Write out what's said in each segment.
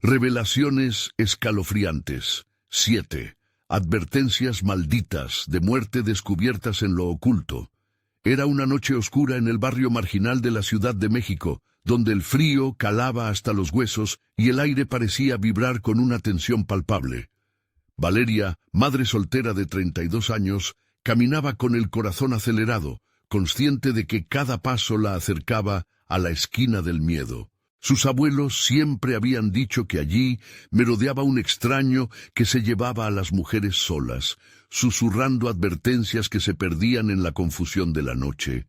Revelaciones escalofriantes. 7. Advertencias malditas de muerte descubiertas en lo oculto. Era una noche oscura en el barrio marginal de la Ciudad de México, donde el frío calaba hasta los huesos y el aire parecía vibrar con una tensión palpable. Valeria, madre soltera de 32 años, caminaba con el corazón acelerado, consciente de que cada paso la acercaba a la esquina del miedo. Sus abuelos siempre habían dicho que allí merodeaba un extraño que se llevaba a las mujeres solas, susurrando advertencias que se perdían en la confusión de la noche.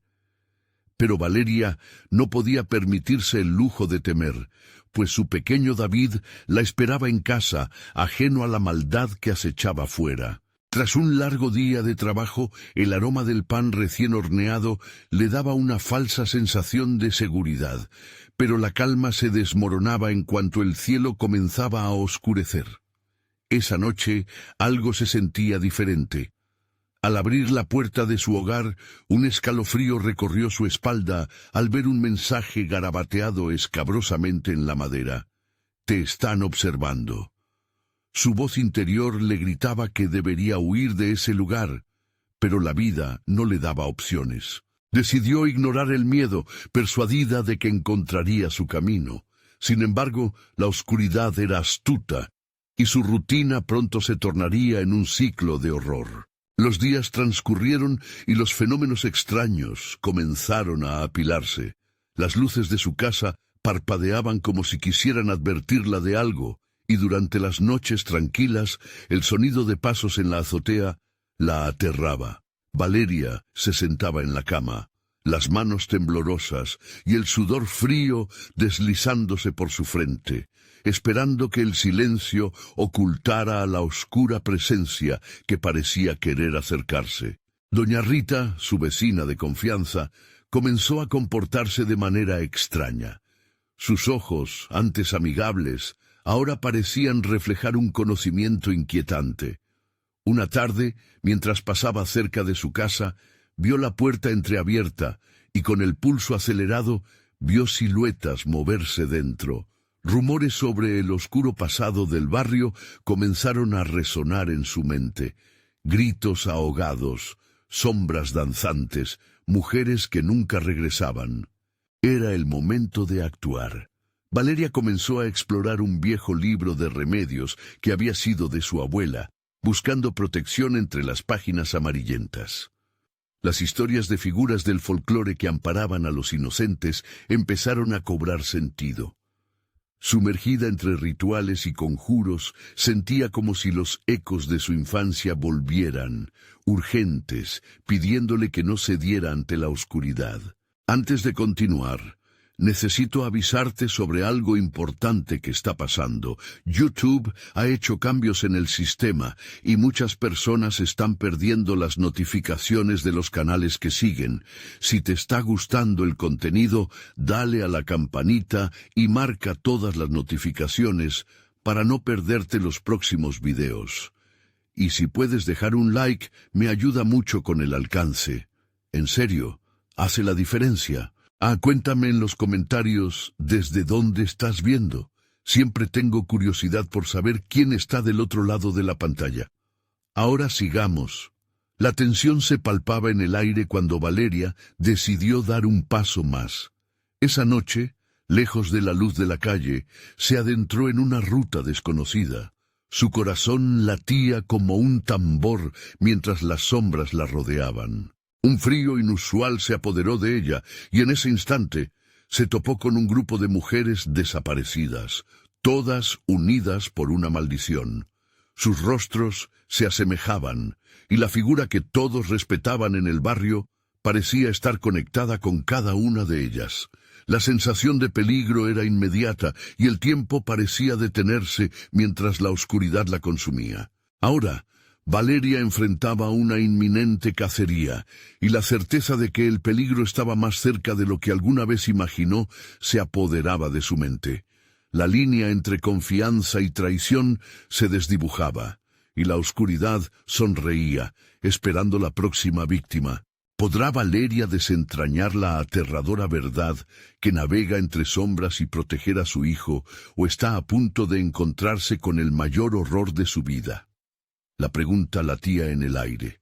Pero Valeria no podía permitirse el lujo de temer, pues su pequeño David la esperaba en casa, ajeno a la maldad que acechaba fuera. Tras un largo día de trabajo, el aroma del pan recién horneado le daba una falsa sensación de seguridad, pero la calma se desmoronaba en cuanto el cielo comenzaba a oscurecer. Esa noche algo se sentía diferente. Al abrir la puerta de su hogar, un escalofrío recorrió su espalda al ver un mensaje garabateado escabrosamente en la madera. «Te están observando». Su voz interior le gritaba que debería huir de ese lugar, pero la vida no le daba opciones. Decidió ignorar el miedo, persuadida de que encontraría su camino. Sin embargo, la oscuridad era astuta, y su rutina pronto se tornaría en un ciclo de horror. Los días transcurrieron y los fenómenos extraños comenzaron a apilarse. Las luces de su casa parpadeaban como si quisieran advertirla de algo, y durante las noches tranquilas, el sonido de pasos en la azotea la aterraba. Valeria se sentaba en la cama, las manos temblorosas y el sudor frío deslizándose por su frente, esperando que el silencio ocultara a la oscura presencia que parecía querer acercarse. Doña Rita, su vecina de confianza, comenzó a comportarse de manera extraña. Sus ojos, antes amigables, ahora parecían reflejar un conocimiento inquietante. Una tarde, mientras pasaba cerca de su casa, vio la puerta entreabierta y con el pulso acelerado vio siluetas moverse dentro. Rumores sobre el oscuro pasado del barrio comenzaron a resonar en su mente. Gritos ahogados, sombras danzantes, mujeres que nunca regresaban. Era el momento de actuar. Valeria comenzó a explorar un viejo libro de remedios que había sido de su abuela, buscando protección entre las páginas amarillentas. Las historias de figuras del folclore que amparaban a los inocentes empezaron a cobrar sentido. Sumergida entre rituales y conjuros, sentía como si los ecos de su infancia volvieran, urgentes, pidiéndole que no cediera ante la oscuridad. Antes de continuar, necesito avisarte sobre algo importante que está pasando. YouTube ha hecho cambios en el sistema y muchas personas están perdiendo las notificaciones de los canales que siguen. Si te está gustando el contenido, dale a la campanita y marca todas las notificaciones para no perderte los próximos videos. Y si puedes dejar un like, me ayuda mucho con el alcance. En serio, hace la diferencia. Cuéntame en los comentarios desde dónde estás viendo. Siempre tengo curiosidad por saber quién está del otro lado de la pantalla. Ahora sigamos. La tensión se palpaba en el aire cuando Valeria decidió dar un paso más. Esa noche, lejos de la luz de la calle, se adentró en una ruta desconocida. Su corazón latía como un tambor mientras las sombras la rodeaban. Un frío inusual se apoderó de ella, y en ese instante se topó con un grupo de mujeres desaparecidas, todas unidas por una maldición. Sus rostros se asemejaban, y la figura que todos respetaban en el barrio parecía estar conectada con cada una de ellas. La sensación de peligro era inmediata, y el tiempo parecía detenerse mientras la oscuridad la consumía. Ahora, Valeria enfrentaba una inminente cacería, y la certeza de que el peligro estaba más cerca de lo que alguna vez imaginó se apoderaba de su mente. La línea entre confianza y traición se desdibujaba, y la oscuridad sonreía, esperando la próxima víctima. ¿Podrá Valeria desentrañar la aterradora verdad que navega entre sombras y proteger a su hijo, o está a punto de encontrarse con el mayor horror de su vida? La pregunta latía en el aire,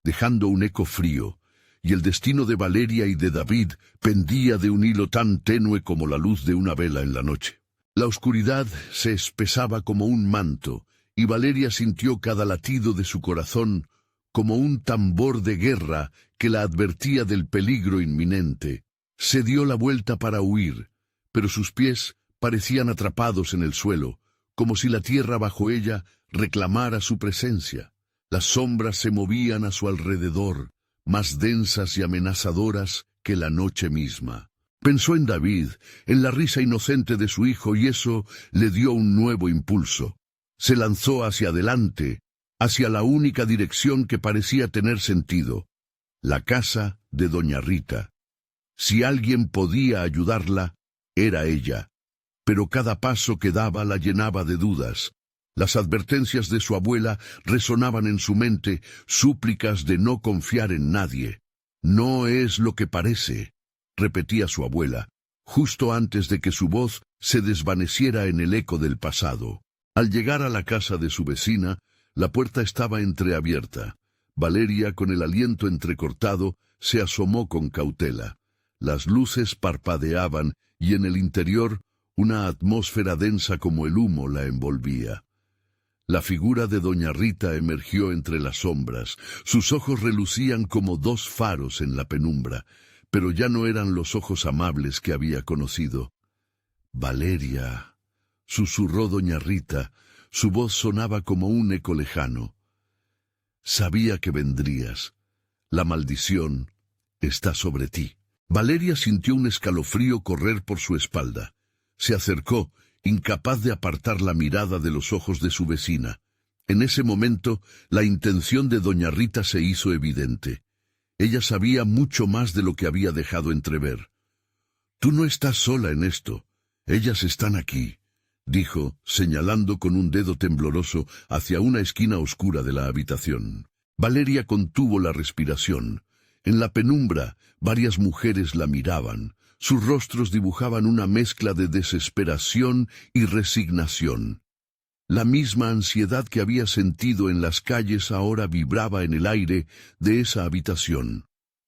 dejando un eco frío, y el destino de Valeria y de David pendía de un hilo tan tenue como la luz de una vela en la noche. La oscuridad se espesaba como un manto, y Valeria sintió cada latido de su corazón como un tambor de guerra que la advertía del peligro inminente. Se dio la vuelta para huir, pero sus pies parecían atrapados en el suelo, como si la tierra bajo ella reclamara su presencia. Las sombras se movían a su alrededor, más densas y amenazadoras que la noche misma. Pensó en David, en la risa inocente de su hijo, y eso le dio un nuevo impulso. Se lanzó hacia adelante, hacia la única dirección que parecía tener sentido, la casa de doña Rita. Si alguien podía ayudarla, era ella, pero cada paso que daba la llenaba de dudas. Las advertencias de su abuela resonaban en su mente, súplicas de no confiar en nadie. «No es lo que parece», repetía su abuela, justo antes de que su voz se desvaneciera en el eco del pasado. Al llegar a la casa de su vecina, la puerta estaba entreabierta. Valeria, con el aliento entrecortado, se asomó con cautela. Las luces parpadeaban y en el interior una atmósfera densa como el humo la envolvía. La figura de doña Rita emergió entre las sombras. Sus ojos relucían como dos faros en la penumbra, pero ya no eran los ojos amables que había conocido. «Valeria», susurró doña Rita. Su voz sonaba como un eco lejano. «Sabía que vendrías. La maldición está sobre ti». Valeria sintió un escalofrío correr por su espalda. Se acercó, incapaz de apartar la mirada de los ojos de su vecina. En ese momento, la intención de doña Rita se hizo evidente. Ella sabía mucho más de lo que había dejado entrever. «Tú no estás sola en esto. Ellas están aquí», dijo, señalando con un dedo tembloroso hacia una esquina oscura de la habitación. Valeria contuvo la respiración. En la penumbra, varias mujeres la miraban. Sus rostros dibujaban una mezcla de desesperación y resignación. La misma ansiedad que había sentido en las calles ahora vibraba en el aire de esa habitación.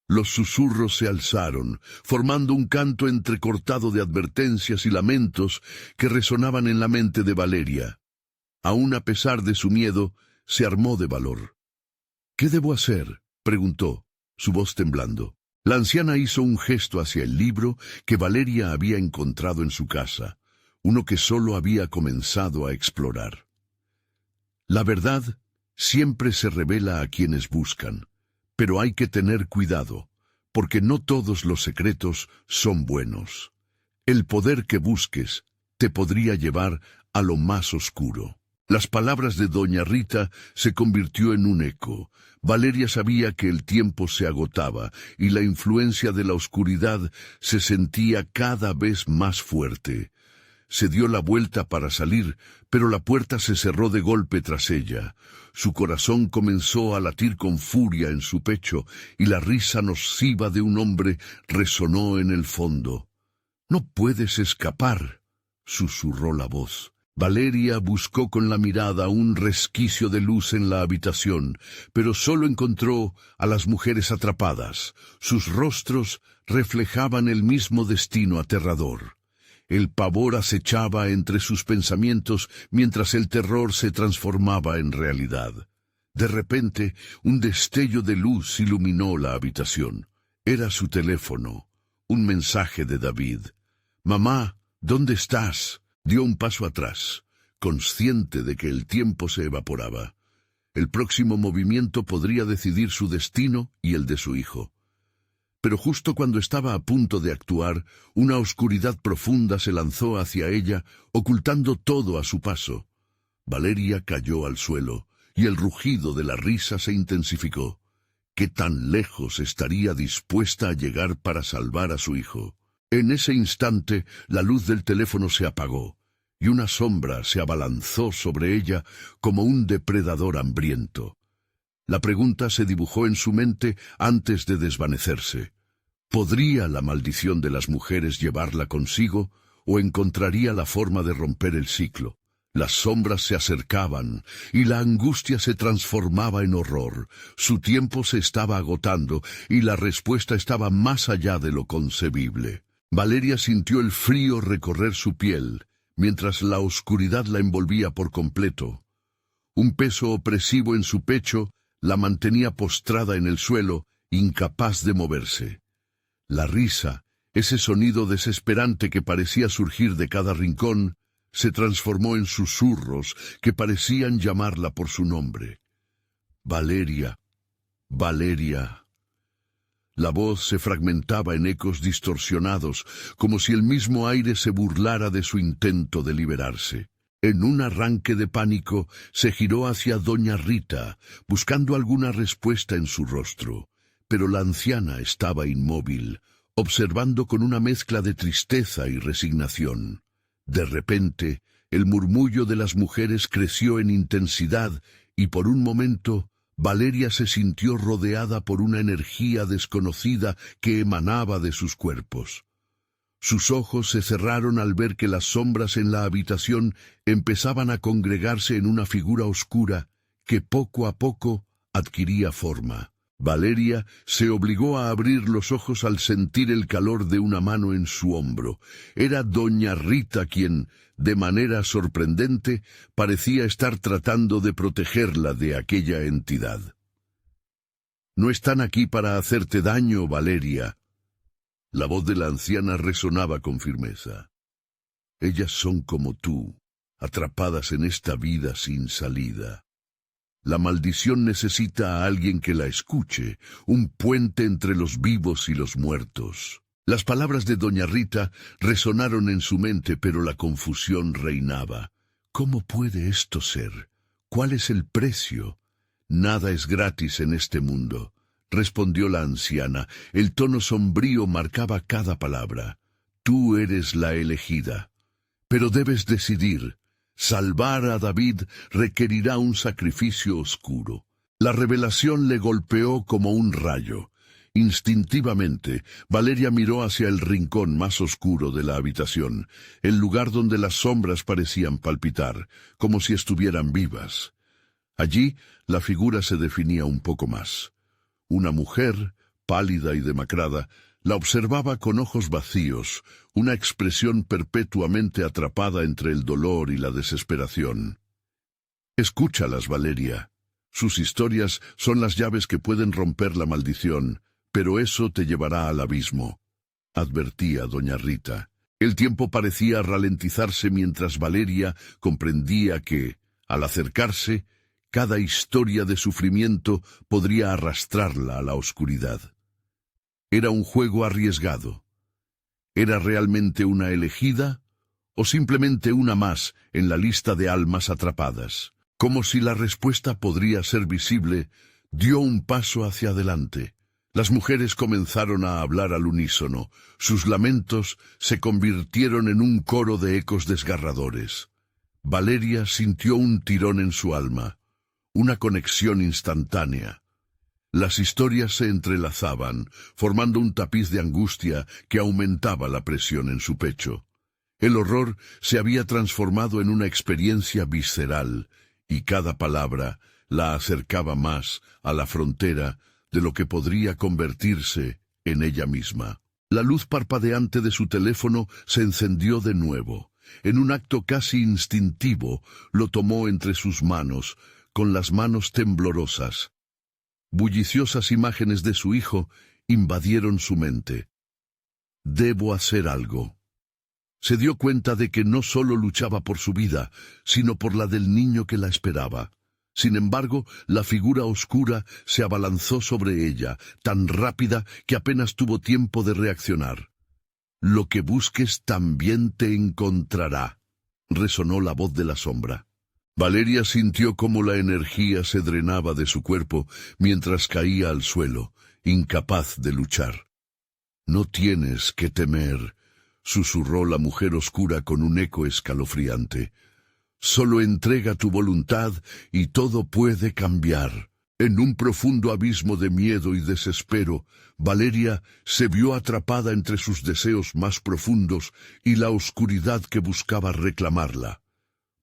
Los susurros se alzaron, formando un canto entrecortado de advertencias y lamentos que resonaban en la mente de Valeria. Aún a pesar de su miedo, se armó de valor. «¿Qué debo hacer?», preguntó, su voz temblando. La anciana hizo un gesto hacia el libro que Valeria había encontrado en su casa, uno que solo había comenzado a explorar. «La verdad siempre se revela a quienes buscan, pero hay que tener cuidado, porque no todos los secretos son buenos. El poder que busques te podría llevar a lo más oscuro». Las palabras de doña Rita se convirtió en un eco. Valeria sabía que el tiempo se agotaba y la influencia de la oscuridad se sentía cada vez más fuerte. Se dio la vuelta para salir, pero la puerta se cerró de golpe tras ella. Su corazón comenzó a latir con furia en su pecho y la risa nociva de un hombre resonó en el fondo. «No puedes escapar», susurró la voz. Valeria buscó con la mirada un resquicio de luz en la habitación, pero solo encontró a las mujeres atrapadas. Sus rostros reflejaban el mismo destino aterrador. El pavor acechaba entre sus pensamientos mientras el terror se transformaba en realidad. De repente, un destello de luz iluminó la habitación. Era su teléfono, un mensaje de David. «Mamá, ¿dónde estás?». Dio un paso atrás, consciente de que el tiempo se evaporaba. El próximo movimiento podría decidir su destino y el de su hijo. Pero justo cuando estaba a punto de actuar, una oscuridad profunda se lanzó hacia ella, ocultando todo a su paso. Valeria cayó al suelo, y el rugido de la risa se intensificó. ¿Qué tan lejos estaría dispuesta a llegar para salvar a su hijo? En ese instante, la luz del teléfono se apagó, y una sombra se abalanzó sobre ella como un depredador hambriento. La pregunta se dibujó en su mente antes de desvanecerse. ¿Podría la maldición de las mujeres llevarla consigo o encontraría la forma de romper el ciclo? Las sombras se acercaban y la angustia se transformaba en horror. Su tiempo se estaba agotando y la respuesta estaba más allá de lo concebible. Valeria sintió el frío recorrer su piel, mientras la oscuridad la envolvía por completo. Un peso opresivo en su pecho la mantenía postrada en el suelo, incapaz de moverse. La risa, ese sonido desesperante que parecía surgir de cada rincón, se transformó en susurros que parecían llamarla por su nombre. Valeria, Valeria. La voz se fragmentaba en ecos distorsionados, como si el mismo aire se burlara de su intento de liberarse. En un arranque de pánico, se giró hacia doña Rita, buscando alguna respuesta en su rostro. Pero la anciana estaba inmóvil, observando con una mezcla de tristeza y resignación. De repente, el murmullo de las mujeres creció en intensidad y por un momento, Valeria se sintió rodeada por una energía desconocida que emanaba de sus cuerpos. Sus ojos se cerraron al ver que las sombras en la habitación empezaban a congregarse en una figura oscura que poco a poco adquiría forma. Valeria se obligó a abrir los ojos al sentir el calor de una mano en su hombro. Era doña Rita quien, de manera sorprendente, parecía estar tratando de protegerla de aquella entidad. «No están aquí para hacerte daño, Valeria». La voz de la anciana resonaba con firmeza. «Ellas son como tú, atrapadas en esta vida sin salida. La maldición necesita a alguien que la escuche, un puente entre los vivos y los muertos». Las palabras de doña Rita resonaron en su mente, pero la confusión reinaba. ¿Cómo puede esto ser? ¿Cuál es el precio? Nada es gratis en este mundo, respondió la anciana. El tono sombrío marcaba cada palabra. Tú eres la elegida, pero debes decidir. Salvar a David requerirá un sacrificio oscuro. La revelación le golpeó como un rayo. Instintivamente, Valeria miró hacia el rincón más oscuro de la habitación, el lugar donde las sombras parecían palpitar, como si estuvieran vivas. Allí, la figura se definía un poco más. Una mujer, pálida y demacrada, la observaba con ojos vacíos, una expresión perpetuamente atrapada entre el dolor y la desesperación. «Escúchalas, Valeria. Sus historias son las llaves que pueden romper la maldición, pero eso te llevará al abismo», advertía doña Rita. El tiempo parecía ralentizarse mientras Valeria comprendía que, al acercarse, cada historia de sufrimiento podría arrastrarla a la oscuridad. Era un juego arriesgado. ¿Era realmente una elegida o simplemente una más en la lista de almas atrapadas? Como si la respuesta podría ser visible, dio un paso hacia adelante. Las mujeres comenzaron a hablar al unísono. Sus lamentos se convirtieron en un coro de ecos desgarradores. Valeria sintió un tirón en su alma, una conexión instantánea. Las historias se entrelazaban, formando un tapiz de angustia que aumentaba la presión en su pecho. El horror se había transformado en una experiencia visceral, y cada palabra la acercaba más a la frontera de lo que podría convertirse en ella misma. La luz parpadeante de su teléfono se encendió de nuevo. En un acto casi instintivo, lo tomó entre sus manos, con las manos temblorosas. Bulliciosas imágenes de su hijo invadieron su mente. «Debo hacer algo». Se dio cuenta de que no solo luchaba por su vida, sino por la del niño que la esperaba. Sin embargo, la figura oscura se abalanzó sobre ella, tan rápida que apenas tuvo tiempo de reaccionar. «Lo que busques también te encontrará», resonó la voz de la sombra. Valeria sintió cómo la energía se drenaba de su cuerpo mientras caía al suelo, incapaz de luchar. «No tienes que temer», susurró la mujer oscura con un eco escalofriante. «Solo entrega tu voluntad y todo puede cambiar». En un profundo abismo de miedo y desespero, Valeria se vio atrapada entre sus deseos más profundos y la oscuridad que buscaba reclamarla.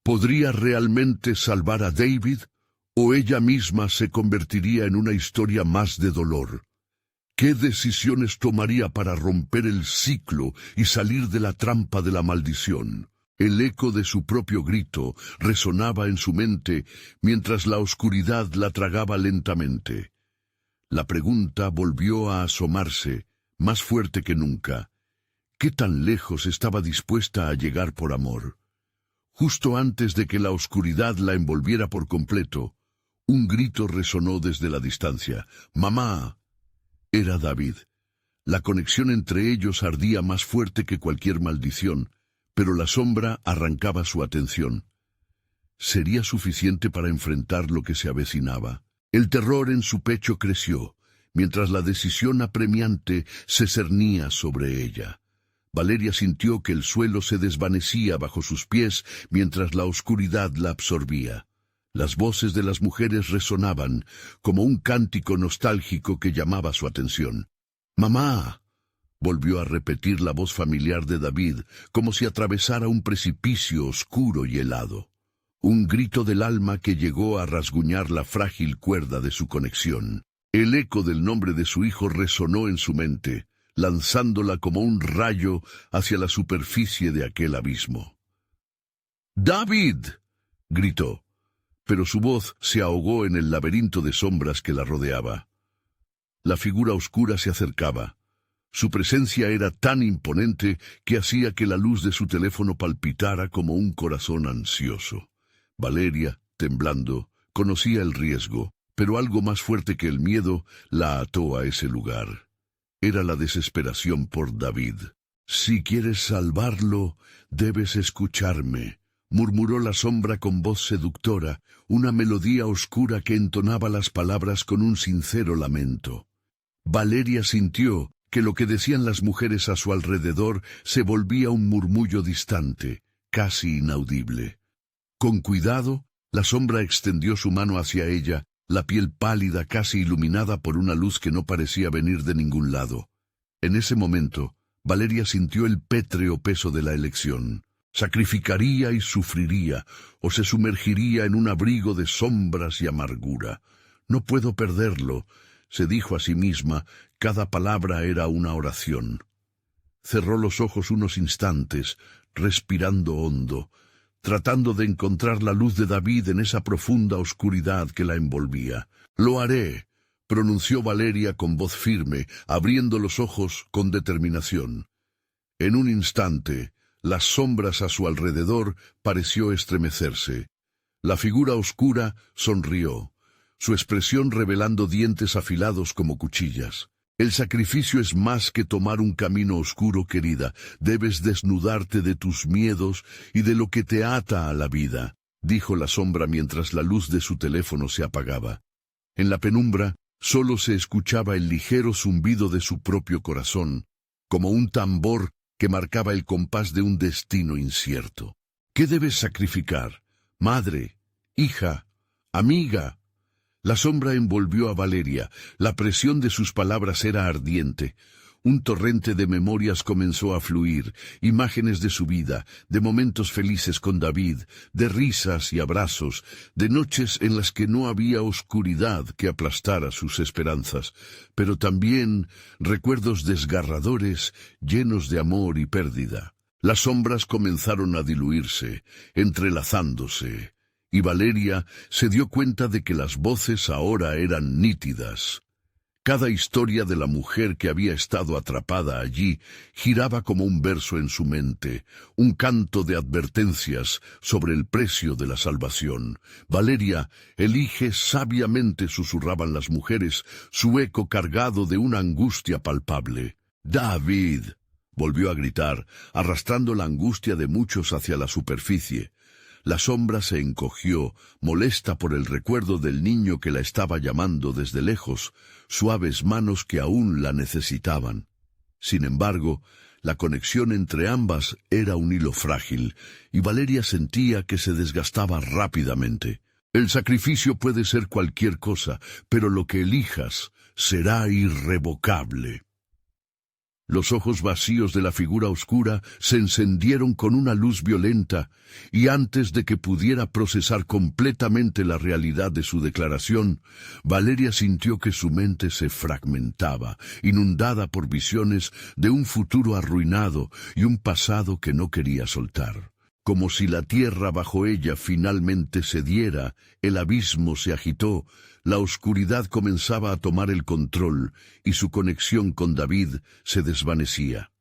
¿Podría realmente salvar a David? ¿O ella misma se convertiría en una historia más de dolor? ¿Qué decisiones tomaría para romper el ciclo y salir de la trampa de la maldición? El eco de su propio grito resonaba en su mente mientras la oscuridad la tragaba lentamente. La pregunta volvió a asomarse, más fuerte que nunca. ¿Qué tan lejos estaba dispuesta a llegar por amor? Justo antes de que la oscuridad la envolviera por completo, un grito resonó desde la distancia. ¡Mamá! Era David. La conexión entre ellos ardía más fuerte que cualquier maldición, pero la sombra arrancaba su atención. ¿Sería suficiente para enfrentar lo que se avecinaba? El terror en su pecho creció, mientras la decisión apremiante se cernía sobre ella. Valeria sintió que el suelo se desvanecía bajo sus pies mientras la oscuridad la absorbía. Las voces de las mujeres resonaban, como un cántico nostálgico que llamaba su atención. «¡Mamá!», volvió a repetir la voz familiar de David, como si atravesara un precipicio oscuro y helado. Un grito del alma que llegó a rasguñar la frágil cuerda de su conexión. El eco del nombre de su hijo resonó en su mente, lanzándola como un rayo hacia la superficie de aquel abismo. «¡David!», gritó, pero su voz se ahogó en el laberinto de sombras que la rodeaba. La figura oscura se acercaba. Su presencia era tan imponente que hacía que la luz de su teléfono palpitara como un corazón ansioso. Valeria, temblando, conocía el riesgo, pero algo más fuerte que el miedo la ató a ese lugar. Era la desesperación por David. «Si quieres salvarlo, debes escucharme», murmuró la sombra con voz seductora, una melodía oscura que entonaba las palabras con un sincero lamento. Valeria sintió que lo que decían las mujeres a su alrededor se volvía un murmullo distante, casi inaudible. Con cuidado, la sombra extendió su mano hacia ella, la piel pálida casi iluminada por una luz que no parecía venir de ningún lado. En ese momento, Valeria sintió el pétreo peso de la elección. Sacrificaría y sufriría, o se sumergiría en un abrigo de sombras y amargura. «No puedo perderlo», se dijo a sí misma, cada palabra era una oración. Cerró los ojos unos instantes, respirando hondo, tratando de encontrar la luz de David en esa profunda oscuridad que la envolvía. «Lo haré», pronunció Valeria con voz firme, abriendo los ojos con determinación. En un instante, las sombras a su alrededor pareció estremecerse. La figura oscura sonrió, su expresión revelando dientes afilados como cuchillas. «El sacrificio es más que tomar un camino oscuro, querida. Debes desnudarte de tus miedos y de lo que te ata a la vida», dijo la sombra mientras la luz de su teléfono se apagaba. En la penumbra, solo se escuchaba el ligero zumbido de su propio corazón, como un tambor que marcaba el compás de un destino incierto. «¿Qué debes sacrificar? Madre, hija, amiga». La sombra envolvió a Valeria. La presión de sus palabras era ardiente. Un torrente de memorias comenzó a fluir, imágenes de su vida, de momentos felices con David, de risas y abrazos, de noches en las que no había oscuridad que aplastara sus esperanzas, pero también recuerdos desgarradores, llenos de amor y pérdida. Las sombras comenzaron a diluirse, entrelazándose, y Valeria se dio cuenta de que las voces ahora eran nítidas. Cada historia de la mujer que había estado atrapada allí giraba como un verso en su mente, un canto de advertencias sobre el precio de la salvación. «Valeria, elige sabiamente», susurraban las mujeres, su eco cargado de una angustia palpable. «David», volvió a gritar, arrastrando la angustia de muchos hacia la superficie. La sombra se encogió, molesta por el recuerdo del niño que la estaba llamando desde lejos, suaves manos que aún la necesitaban. Sin embargo, la conexión entre ambas era un hilo frágil, y Valeria sentía que se desgastaba rápidamente. El sacrificio puede ser cualquier cosa, pero lo que elijas será irrevocable. Los ojos vacíos de la figura oscura se encendieron con una luz violenta, y antes de que pudiera procesar completamente la realidad de su declaración, Valeria sintió que su mente se fragmentaba, inundada por visiones de un futuro arruinado y un pasado que no quería soltar. Como si la tierra bajo ella finalmente cediera, el abismo se agitó, la oscuridad comenzaba a tomar el control y su conexión con David se desvanecía.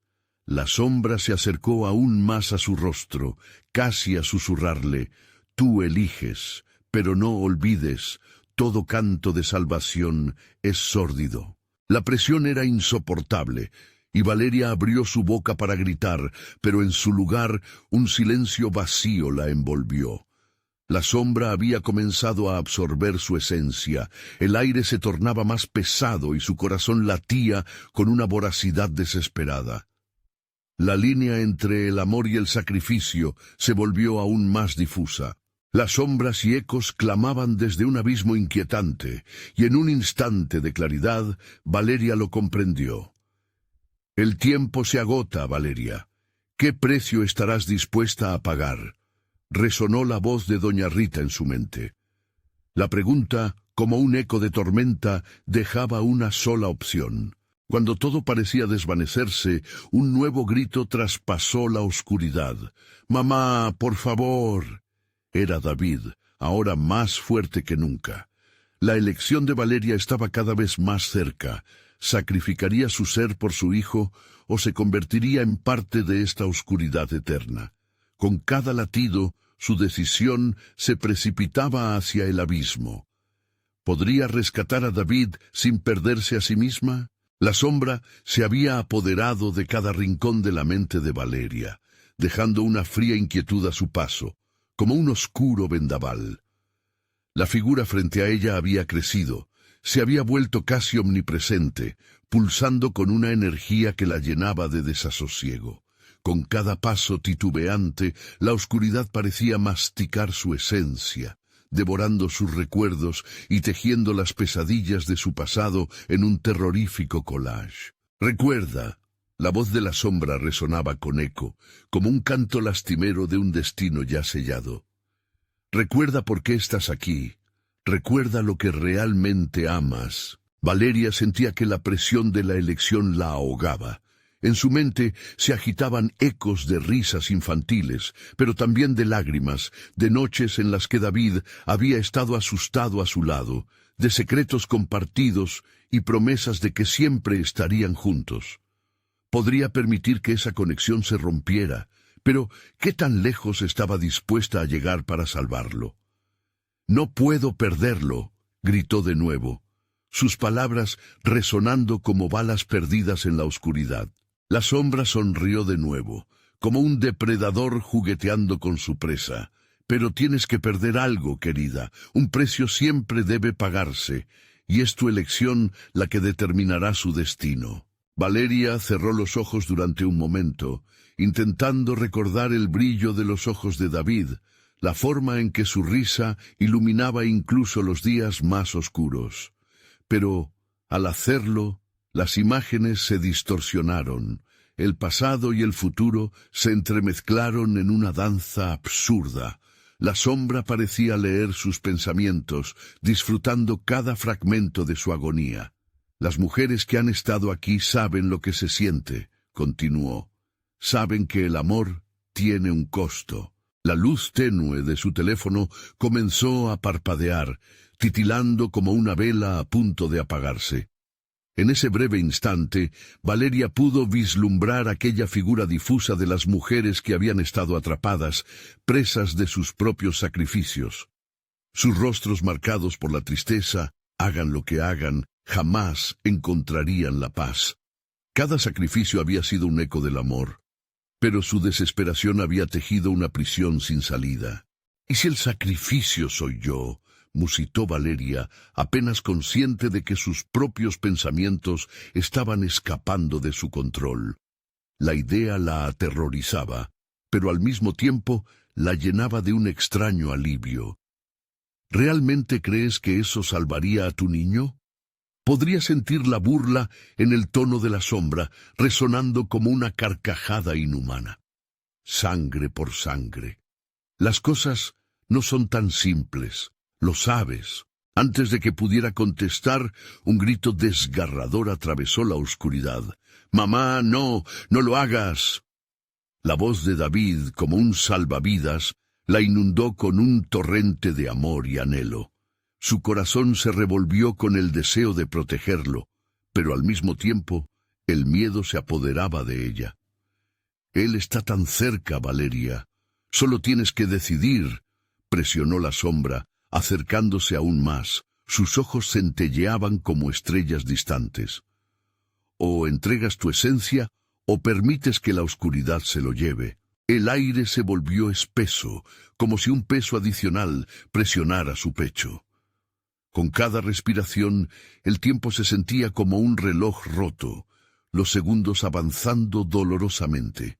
La sombra se acercó aún más a su rostro, casi a susurrarle: «Tú eliges, pero no olvides, todo canto de salvación es sórdido». La presión era insoportable, y Valeria abrió su boca para gritar, pero en su lugar un silencio vacío la envolvió. La sombra había comenzado a absorber su esencia, el aire se tornaba más pesado y su corazón latía con una voracidad desesperada. La línea entre el amor y el sacrificio se volvió aún más difusa. Las sombras y ecos clamaban desde un abismo inquietante, y en un instante de claridad, Valeria lo comprendió. «El tiempo se agota, Valeria. ¿Qué precio estarás dispuesta a pagar?», resonó la voz de doña Rita en su mente. La pregunta, como un eco de tormenta, dejaba una sola opción. Cuando todo parecía desvanecerse, un nuevo grito traspasó la oscuridad. «¡Mamá, por favor!». Era David, ahora más fuerte que nunca. La elección de Valeria estaba cada vez más cerca. ¿Sacrificaría su ser por su hijo o se convertiría en parte de esta oscuridad eterna? Con cada latido, su decisión se precipitaba hacia el abismo. ¿Podría rescatar a David sin perderse a sí misma? La sombra se había apoderado de cada rincón de la mente de Valeria, dejando una fría inquietud a su paso, como un oscuro vendaval. La figura frente a ella había crecido, se había vuelto casi omnipresente, pulsando con una energía que la llenaba de desasosiego. Con cada paso titubeante, la oscuridad parecía masticar su esencia, devorando sus recuerdos y tejiendo las pesadillas de su pasado en un terrorífico collage. «Recuerda», la voz de la sombra resonaba con eco, como un canto lastimero de un destino ya sellado. «Recuerda por qué estás aquí. Recuerda lo que realmente amas». Valeria sentía que la presión de la elección la ahogaba. En su mente se agitaban ecos de risas infantiles, pero también de lágrimas, de noches en las que David había estado asustado a su lado, de secretos compartidos y promesas de que siempre estarían juntos. Podría permitir que esa conexión se rompiera, pero ¿qué tan lejos estaba dispuesta a llegar para salvarlo? «No puedo perderlo», gritó de nuevo, sus palabras resonando como balas perdidas en la oscuridad. La sombra sonrió de nuevo, como un depredador jugueteando con su presa. «Pero tienes que perder algo, querida. Un precio siempre debe pagarse, y es tu elección la que determinará su destino». Valeria cerró los ojos durante un momento, intentando recordar el brillo de los ojos de David, la forma en que su risa iluminaba incluso los días más oscuros. Pero, al hacerlo, las imágenes se distorsionaron, el pasado y el futuro se entremezclaron en una danza absurda. La sombra parecía leer sus pensamientos, disfrutando cada fragmento de su agonía. «Las mujeres que han estado aquí saben lo que se siente», continuó. «Saben que el amor tiene un costo». La luz tenue de su teléfono comenzó a parpadear, titilando como una vela a punto de apagarse. En ese breve instante, Valeria pudo vislumbrar aquella figura difusa de las mujeres que habían estado atrapadas, presas de sus propios sacrificios. Sus rostros marcados por la tristeza, hagan lo que hagan, jamás encontrarían la paz. Cada sacrificio había sido un eco del amor, pero su desesperación había tejido una prisión sin salida. «¿Y si el sacrificio soy yo?», musitó Valeria, apenas consciente de que sus propios pensamientos estaban escapando de su control. La idea la aterrorizaba, pero al mismo tiempo la llenaba de un extraño alivio. ¿Realmente crees que eso salvaría a tu niño? Podría sentir la burla en el tono de la sombra, resonando como una carcajada inhumana. Sangre por sangre. Las cosas no son tan simples, lo sabes. Antes de que pudiera contestar, un grito desgarrador atravesó la oscuridad. «¡Mamá, no! ¡No lo hagas!». La voz de David, como un salvavidas, la inundó con un torrente de amor y anhelo. Su corazón se revolvió con el deseo de protegerlo, pero al mismo tiempo el miedo se apoderaba de ella. «Él está tan cerca, Valeria. Solo tienes que decidir», presionó la sombra, acercándose aún más. Sus ojos centelleaban como estrellas distantes. «O entregas tu esencia, o permites que la oscuridad se lo lleve». El aire se volvió espeso, como si un peso adicional presionara su pecho. Con cada respiración, el tiempo se sentía como un reloj roto, los segundos avanzando dolorosamente.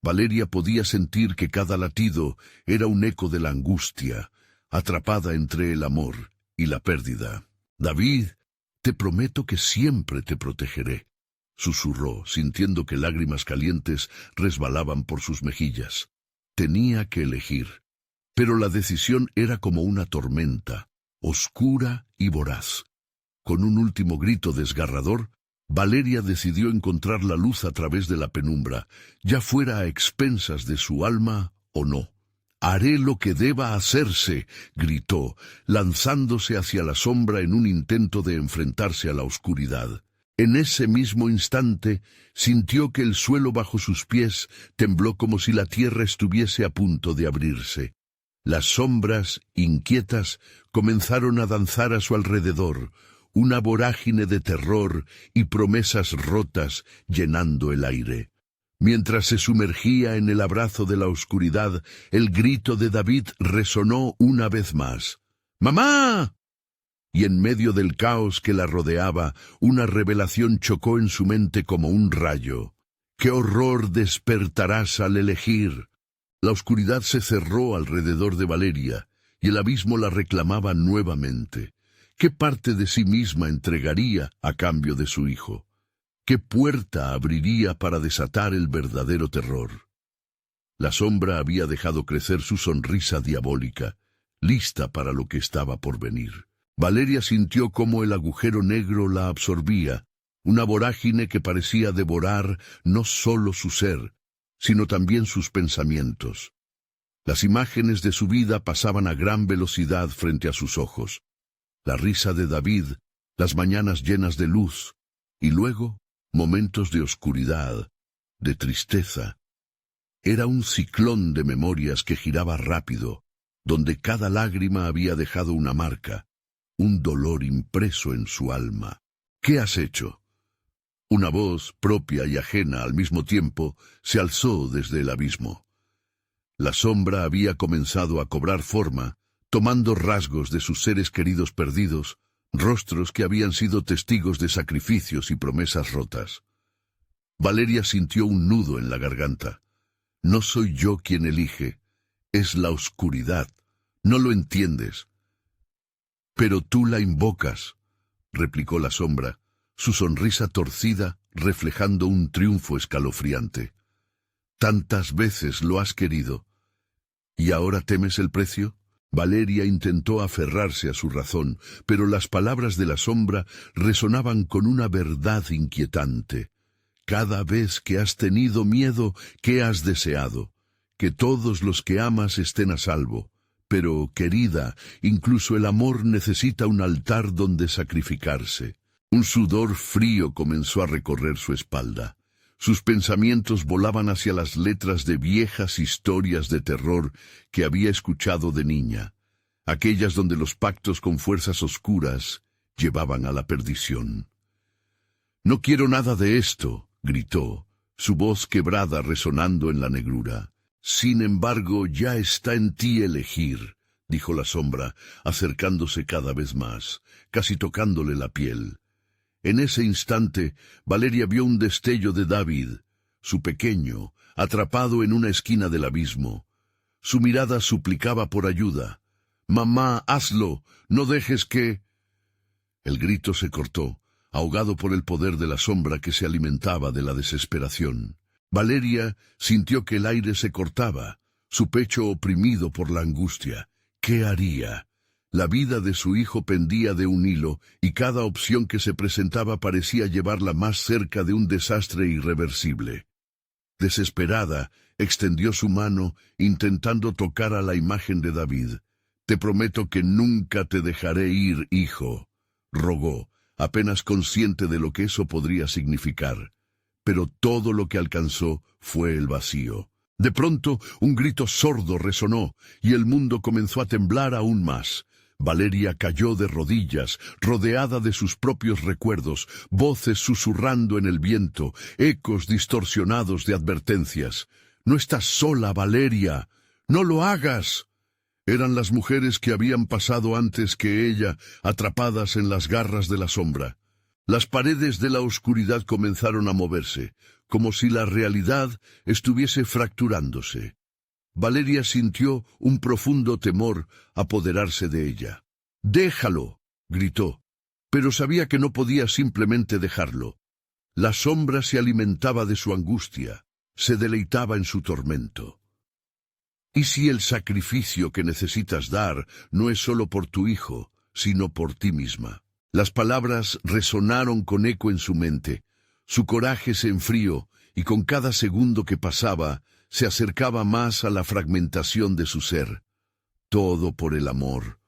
Valeria podía sentir que cada latido era un eco de la angustia, atrapada entre el amor y la pérdida. «David, te prometo que siempre te protegeré», susurró, sintiendo que lágrimas calientes resbalaban por sus mejillas. Tenía que elegir, pero la decisión era como una tormenta, oscura y voraz. Con un último grito desgarrador, Valeria decidió encontrar la luz a través de la penumbra, ya fuera a expensas de su alma o no. «Haré lo que deba hacerse», gritó, lanzándose hacia la sombra en un intento de enfrentarse a la oscuridad. En ese mismo instante, sintió que el suelo bajo sus pies tembló como si la tierra estuviese a punto de abrirse. Las sombras, inquietas, comenzaron a danzar a su alrededor, una vorágine de terror y promesas rotas llenando el aire. Mientras se sumergía en el abrazo de la oscuridad, el grito de David resonó una vez más. «¡Mamá!». Y en medio del caos que la rodeaba, una revelación chocó en su mente como un rayo. «¡Qué horror despertarás al elegir!». La oscuridad se cerró alrededor de Valeria, y el abismo la reclamaba nuevamente. ¿Qué parte de sí misma entregaría a cambio de su hijo? ¿Qué puerta abriría para desatar el verdadero terror? La sombra había dejado crecer su sonrisa diabólica, lista para lo que estaba por venir. Valeria sintió cómo el agujero negro la absorbía, una vorágine que parecía devorar no solo su ser, sino también sus pensamientos. Las imágenes de su vida pasaban a gran velocidad frente a sus ojos. La risa de David, las mañanas llenas de luz, y luego momentos de oscuridad, de tristeza. Era un ciclón de memorias que giraba rápido, donde cada lágrima había dejado una marca, un dolor impreso en su alma. «¿Qué has hecho?». Una voz, propia y ajena al mismo tiempo, se alzó desde el abismo. La sombra había comenzado a cobrar forma, tomando rasgos de sus seres queridos perdidos, rostros que habían sido testigos de sacrificios y promesas rotas. Valeria sintió un nudo en la garganta. «No soy yo quien elige, es la oscuridad. No lo entiendes». «Pero tú la invocas», replicó la sombra, su sonrisa torcida reflejando un triunfo escalofriante. «Tantas veces lo has querido. ¿Y ahora temes el precio?». Valeria intentó aferrarse a su razón, pero las palabras de la sombra resonaban con una verdad inquietante. «Cada vez que has tenido miedo, ¿qué has deseado? Que todos los que amas estén a salvo. Pero, querida, incluso el amor necesita un altar donde sacrificarse». Un sudor frío comenzó a recorrer su espalda. Sus pensamientos volaban hacia las letras de viejas historias de terror que había escuchado de niña, aquellas donde los pactos con fuerzas oscuras llevaban a la perdición. «No quiero nada de esto», gritó, su voz quebrada resonando en la negrura. «Sin embargo, ya está en ti elegir», dijo la sombra, acercándose cada vez más, casi tocándole la piel. En ese instante, Valeria vio un destello de David, su pequeño, atrapado en una esquina del abismo. Su mirada suplicaba por ayuda, Mamá, hazlo, no dejes que... El grito se cortó, ahogado por el poder de la sombra que se alimentaba de la desesperación. Valeria sintió que el aire se cortaba, su pecho oprimido por la angustia. ¿Qué haría? La vida de su hijo pendía de un hilo, y cada opción que se presentaba parecía llevarla más cerca de un desastre irreversible. Desesperada, extendió su mano, intentando tocar a la imagen de David. «Te prometo que nunca te dejaré ir, hijo», rogó, apenas consciente de lo que eso podría significar. Pero todo lo que alcanzó fue el vacío. De pronto, un grito sordo resonó, y el mundo comenzó a temblar aún más. Valeria cayó de rodillas, rodeada de sus propios recuerdos, voces susurrando en el viento, ecos distorsionados de advertencias. «No estás sola, Valeria. ¡No lo hagas!». Eran las mujeres que habían pasado antes que ella, atrapadas en las garras de la sombra. Las paredes de la oscuridad comenzaron a moverse, como si la realidad estuviese fracturándose. Valeria sintió un profundo temor apoderarse de ella. «¡Déjalo!», gritó, pero sabía que no podía simplemente dejarlo. La sombra se alimentaba de su angustia, se deleitaba en su tormento. ¿Y si el sacrificio que necesitas dar no es solo por tu hijo, sino por ti misma? Las palabras resonaron con eco en su mente. Su coraje se enfrió, y con cada segundo que pasaba, se acercaba más a la fragmentación de su ser. «Todo por el amor»,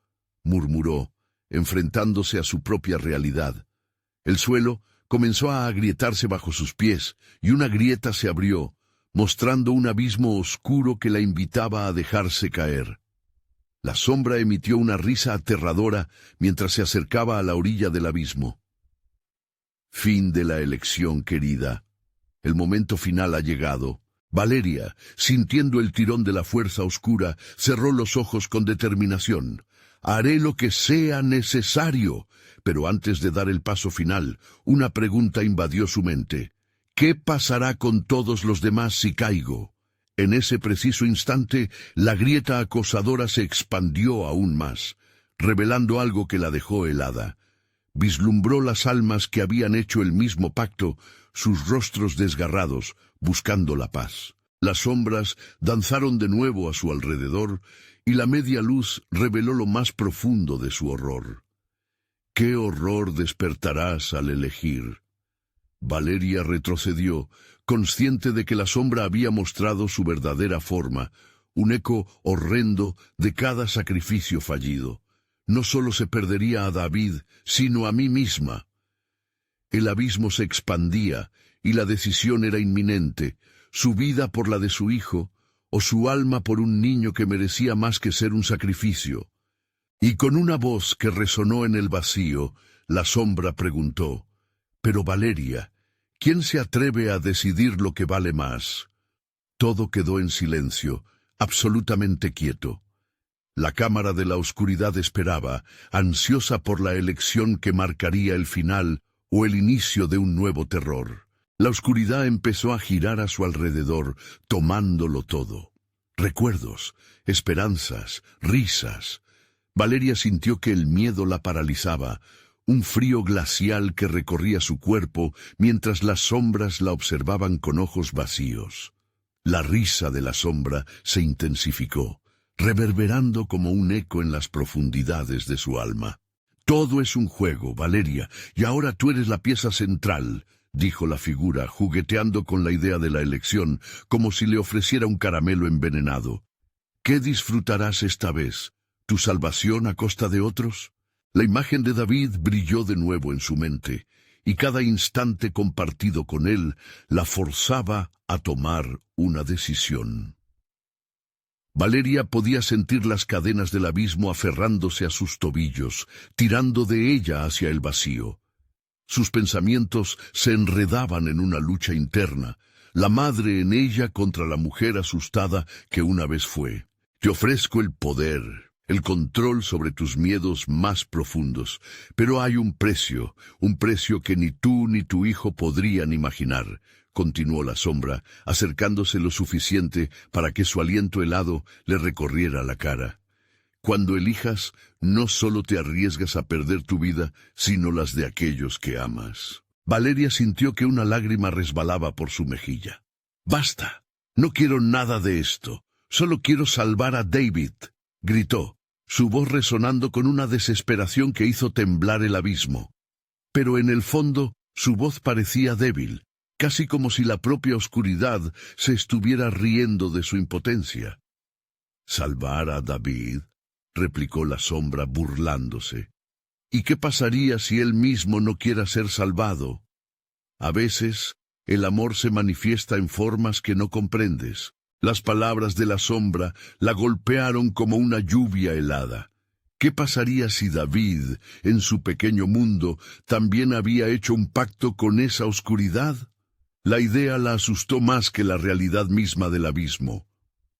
murmuró, enfrentándose a su propia realidad. El suelo comenzó a agrietarse bajo sus pies, y una grieta se abrió, mostrando un abismo oscuro que la invitaba a dejarse caer. La sombra emitió una risa aterradora mientras se acercaba a la orilla del abismo. Fin de la elección, querida. El momento final ha llegado. Valeria, sintiendo el tirón de la fuerza oscura, cerró los ojos con determinación. «Haré lo que sea necesario». Pero antes de dar el paso final, una pregunta invadió su mente. «¿Qué pasará con todos los demás si caigo?». En ese preciso instante, la grieta acosadora se expandió aún más, revelando algo que la dejó helada. Vislumbró las almas que habían hecho el mismo pacto, sus rostros desgarrados, buscando la paz. Las sombras danzaron de nuevo a su alrededor, y la media luz reveló lo más profundo de su horror. «¿Qué horror despertarás al elegir?». Valeria retrocedió, consciente de que la sombra había mostrado su verdadera forma, un eco horrendo de cada sacrificio fallido. No solo se perdería a David, sino a mí misma. El abismo se expandía, y la decisión era inminente: su vida por la de su hijo, o su alma por un niño que merecía más que ser un sacrificio. Y con una voz que resonó en el vacío, la sombra preguntó: «Pero Valeria, ¿quién se atreve a decidir lo que vale más?». Todo quedó en silencio, absolutamente quieto. La cámara de la oscuridad esperaba, ansiosa por la elección que marcaría el final o el inicio de un nuevo terror. La oscuridad empezó a girar a su alrededor, tomándolo todo. Recuerdos, esperanzas, risas. Valeria sintió que el miedo la paralizaba, un frío glacial que recorría su cuerpo mientras las sombras la observaban con ojos vacíos. La risa de la sombra se intensificó, reverberando como un eco en las profundidades de su alma. «Todo es un juego, Valeria, y ahora tú eres la pieza central», dijo la figura, jugueteando con la idea de la elección, como si le ofreciera un caramelo envenenado. «¿Qué disfrutarás esta vez? ¿Tu salvación a costa de otros?». La imagen de David brilló de nuevo en su mente, y cada instante compartido con él la forzaba a tomar una decisión. Valeria podía sentir las cadenas del abismo aferrándose a sus tobillos, tirando de ella hacia el vacío. Sus pensamientos se enredaban en una lucha interna, la madre en ella contra la mujer asustada que una vez fue. «Te ofrezco el poder, el control sobre tus miedos más profundos, pero hay un precio que ni tú ni tu hijo podrían imaginar», continuó la sombra, acercándose lo suficiente para que su aliento helado le recorriera la cara. Cuando elijas, no solo te arriesgas a perder tu vida, sino las de aquellos que amas. Valeria sintió que una lágrima resbalaba por su mejilla. «Basta. No quiero nada de esto. Solo quiero salvar a David», gritó, su voz resonando con una desesperación que hizo temblar el abismo. Pero en el fondo, su voz parecía débil, casi como si la propia oscuridad se estuviera riendo de su impotencia. «¿Salvar a David?», replicó la sombra burlándose. «¿Y qué pasaría si él mismo no quiera ser salvado? A veces, el amor se manifiesta en formas que no comprendes». Las palabras de la sombra la golpearon como una lluvia helada. ¿Qué pasaría si David, en su pequeño mundo, también había hecho un pacto con esa oscuridad? La idea la asustó más que la realidad misma del abismo.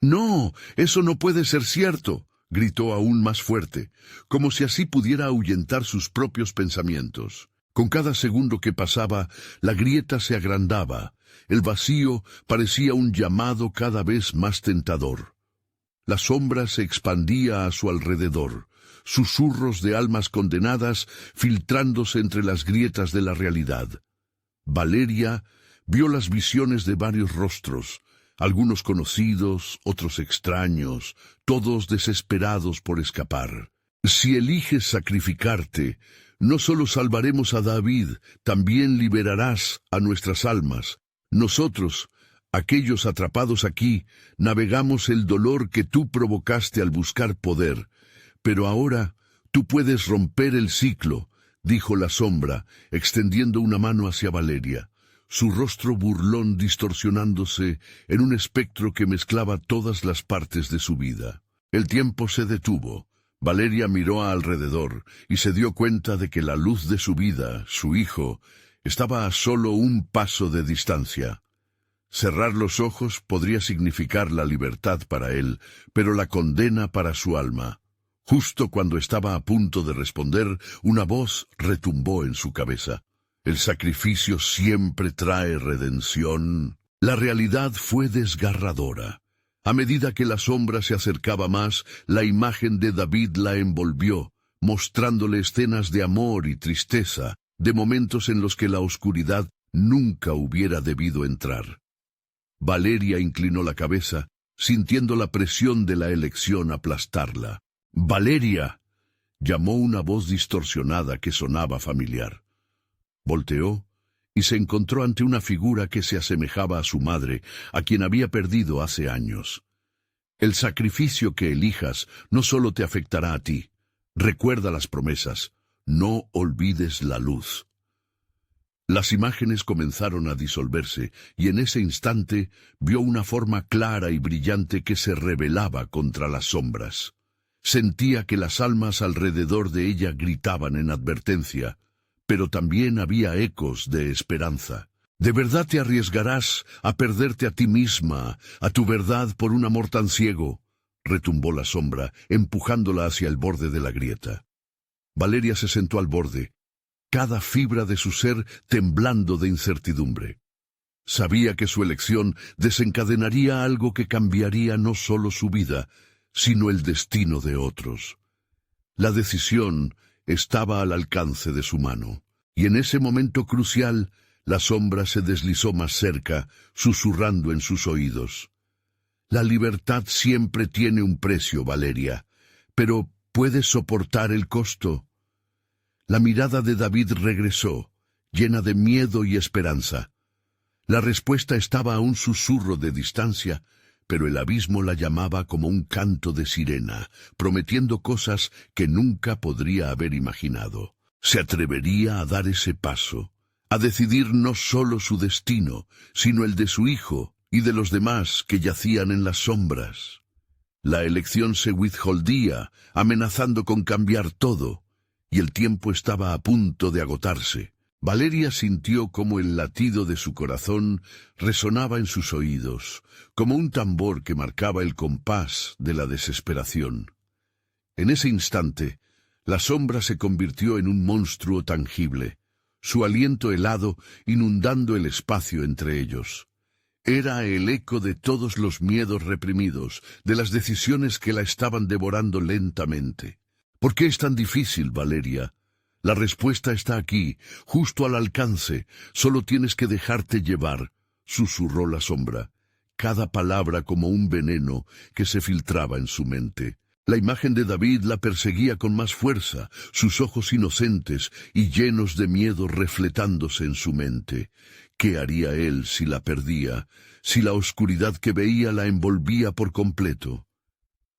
«No, eso no puede ser cierto», gritó aún más fuerte, como si así pudiera ahuyentar sus propios pensamientos. Con cada segundo que pasaba, la grieta se agrandaba. El vacío parecía un llamado cada vez más tentador. La sombra se expandía a su alrededor, susurros de almas condenadas filtrándose entre las grietas de la realidad. Valeria vio las visiones de varios rostros, algunos conocidos, otros extraños, todos desesperados por escapar. «Si eliges sacrificarte, no solo salvaremos a David, también liberarás a nuestras almas. Nosotros, aquellos atrapados aquí, navegamos el dolor que tú provocaste al buscar poder. Pero ahora tú puedes romper el ciclo», dijo la sombra, extendiendo una mano hacia Valeria, su rostro burlón distorsionándose en un espectro que mezclaba todas las partes de su vida. El tiempo se detuvo. Valeria miró alrededor y se dio cuenta de que la luz de su vida, su hijo, estaba a solo un paso de distancia. Cerrar los ojos podría significar la libertad para él, pero la condena para su alma. Justo cuando estaba a punto de responder, una voz retumbó en su cabeza. «El sacrificio siempre trae redención». La realidad fue desgarradora. A medida que la sombra se acercaba más, la imagen de David la envolvió, mostrándole escenas de amor y tristeza, de momentos en los que la oscuridad nunca hubiera debido entrar. Valeria inclinó la cabeza, sintiendo la presión de la elección aplastarla. «¡Valeria!», llamó una voz distorsionada que sonaba familiar. Volteó y se encontró ante una figura que se asemejaba a su madre, a quien había perdido hace años. «El sacrificio que elijas no solo te afectará a ti. Recuerda las promesas. No olvides la luz». Las imágenes comenzaron a disolverse, y en ese instante vio una forma clara y brillante que se rebelaba contra las sombras. Sentía que las almas alrededor de ella gritaban en advertencia, pero también había ecos de esperanza. «¿De verdad te arriesgarás a perderte a ti misma, a tu verdad por un amor tan ciego?», retumbó la sombra, empujándola hacia el borde de la grieta. Valeria se sentó al borde, cada fibra de su ser temblando de incertidumbre. Sabía que su elección desencadenaría algo que cambiaría no solo su vida, sino el destino de otros. La decisión estaba al alcance de su mano, y en ese momento crucial, la sombra se deslizó más cerca, susurrando en sus oídos. «La libertad siempre tiene un precio, Valeria, pero ¿puedes soportar el costo?». La mirada de David regresó, llena de miedo y esperanza. La respuesta estaba a un susurro de distancia, pero el abismo la llamaba como un canto de sirena, prometiendo cosas que nunca podría haber imaginado. ¿Se atrevería a dar ese paso? A decidir no solo su destino, sino el de su hijo y de los demás que yacían en las sombras. La elección se withholdía, amenazando con cambiar todo, y el tiempo estaba a punto de agotarse. Valeria sintió cómo el latido de su corazón resonaba en sus oídos, como un tambor que marcaba el compás de la desesperación. En ese instante, la sombra se convirtió en un monstruo tangible, su aliento helado inundando el espacio entre ellos. Era el eco de todos los miedos reprimidos, de las decisiones que la estaban devorando lentamente. ¿Por qué es tan difícil, Valeria? La respuesta está aquí, justo al alcance. Solo tienes que dejarte llevar, susurró la sombra, cada palabra como un veneno que se filtraba en su mente. La imagen de David la perseguía con más fuerza, sus ojos inocentes y llenos de miedo refletándose en su mente. ¿Qué haría él si la perdía, si la oscuridad que veía la envolvía por completo?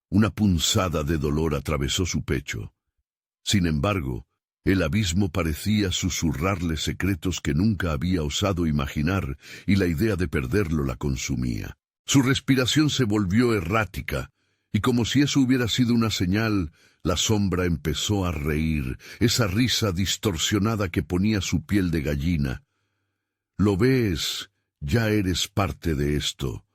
Una punzada de dolor atravesó su pecho. Sin embargo, el abismo parecía susurrarle secretos que nunca había osado imaginar, y la idea de perderlo la consumía. Su respiración se volvió errática, y como si eso hubiera sido una señal, la sombra empezó a reír, esa risa distorsionada que ponía su piel de gallina. ¿Lo ves? Ya eres parte de esto.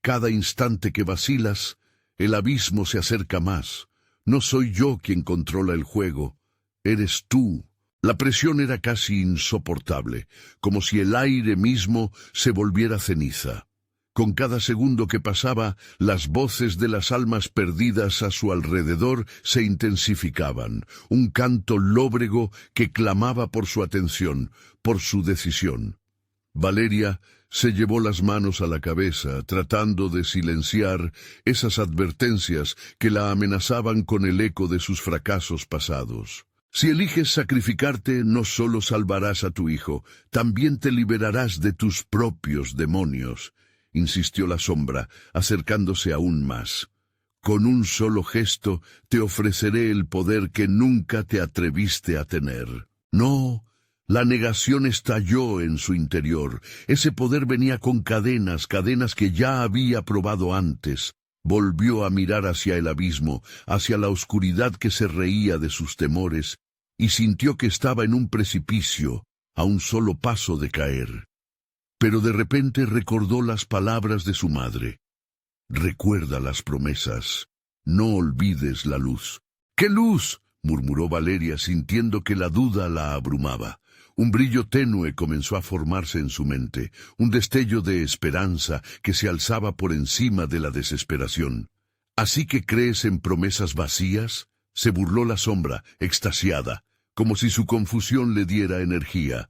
Cada instante que vacilas, el abismo se acerca más. No soy yo quien controla el juego, eres tú. La presión era casi insoportable, como si el aire mismo se volviera ceniza. Con cada segundo que pasaba, las voces de las almas perdidas a su alrededor se intensificaban, un canto lóbrego que clamaba por su atención, por su decisión. Valeria se llevó las manos a la cabeza, tratando de silenciar esas advertencias que la amenazaban con el eco de sus fracasos pasados. Si eliges sacrificarte, no solo salvarás a tu hijo, también te liberarás de tus propios demonios, insistió la sombra, acercándose aún más. Con un solo gesto te ofreceré el poder que nunca te atreviste a tener. No, la negación estalló en su interior. Ese poder venía con cadenas, cadenas que ya había probado antes. Volvió a mirar hacia el abismo, hacia la oscuridad que se reía de sus temores, y sintió que estaba en un precipicio, a un solo paso de caer. Pero de repente recordó las palabras de su madre. Recuerda las promesas. No olvides la luz. ¿Qué luz?, murmuró Valeria, sintiendo que la duda la abrumaba. Un brillo tenue comenzó a formarse en su mente, un destello de esperanza que se alzaba por encima de la desesperación. ¿Así que crees en promesas vacías?, se burló la sombra, extasiada, como si su confusión le diera energía.